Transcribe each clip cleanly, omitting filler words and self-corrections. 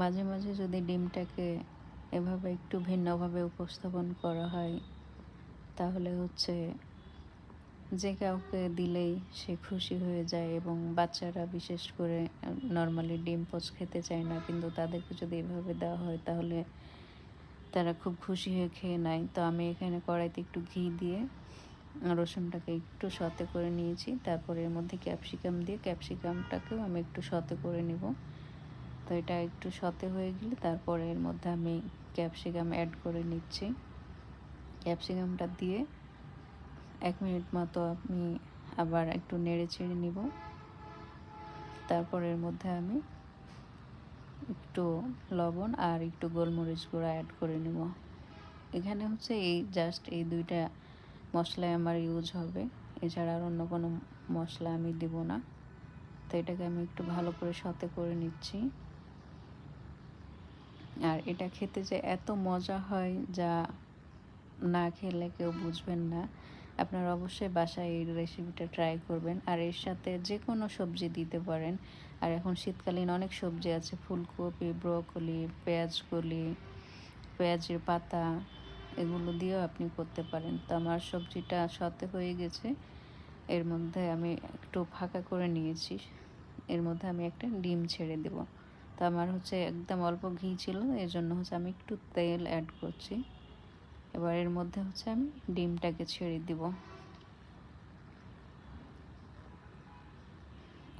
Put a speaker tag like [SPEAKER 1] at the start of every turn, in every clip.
[SPEAKER 1] মাঝে মাঝে যদি ডিমটাকে এভাবে একটু ভিন্নভাবে উপস্থাপন করা হয়, তাহলে হচ্ছে যে কাউকে দিলেই সে খুশি হয়ে যায়। এবং বাচ্চারা বিশেষ করে নর্মালি ডিম পোচ খেতে চায় না, কিন্তু তাদেরকে যদি এভাবে দেওয়া হয় তাহলে তারা খুব খুশি হয়ে খেয়ে নেয়। তো আমি এখানে কড়াইতে একটু ঘি দিয়ে রসুনটাকে একটু সতে করে নিয়েছি। তারপরে এর মধ্যে ক্যাপসিকাম দিয়ে ক্যাপসিকামটাকেও আমি একটু সতে করে নিব। তো এটা একটু সতে হয়ে গেলে তারপরে এর মধ্যে আমি ক্যাপসিকাম অ্যাড করে নিচ্ছি। ক্যাপসিকামটা দিয়ে 1 মিনিট মতো আমি আবার একটু নেড়ে চেড়ে নিব। তারপর এর মধ্যে আমি একটু লবণ আর একটু গোলমরিচ গুঁড়া অ্যাড করে নিব। এখানে হচ্ছে জাস্ট এই 2টা মশলাই আমার ইউজ হবে, এছাড়া আর অন্য কোনো মশলা আমি দেব না। তো এটাকে আমি একটু ভালো করে সতে করে নিচ্ছি। আর এটা খেতে যে এত মজা হয়, যা না খেলে কেউ বুঝবেন না। আপনারা অবশ্যই বাসায় এই রেসিপিটা ট্রাই করবেন। আর এর সাথে যে কোনো সবজি দিতে পারেন। আর এখন শীতকালীন অনেক সবজি আছে, ফুলকপি, ব্রোকলি, পেঁয়াজকলি, পেঁয়াজের পাতা, এগুলো দিয়েও আপনি করতে পারেন। তো আমার সবজিটা সতে হয়ে গেছে। এর মধ্যে আমি একটু ফাঁকা করে নিয়েছি, এর মধ্যে আমি একটা ডিম ছেড়ে দেব। তো আমার হচ্ছে একদম অল্প ঘি ছিল, এর জন্য হচ্ছে আমি একটু তেল অ্যাড করছি। এবার এর মধ্যে হচ্ছে আমি ডিমটাকে ছেড়ে দিব।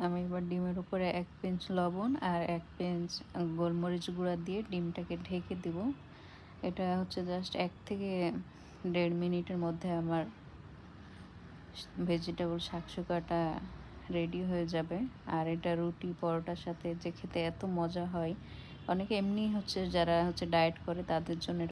[SPEAKER 1] আমি এবার ডিমের উপরে 1 পিঞ্চ লবণ আর 1 পিঞ্চ গোলমরিচ গুঁড়া দিয়ে ডিমটাকে ঢেকে দিব। এটা হচ্ছে জাস্ট 1 থেকে 1.5 মিনিটের মধ্যে আমার ভেজিটেবল শাকসুকাটা রেডি হয়ে যাবে। আর এটা রুটি পরোটার সাথে যে খেতে এত মজা হয়, অনেকে এমনি হচ্ছে যারা হচ্ছে ডায়েট করে তাদের জন্য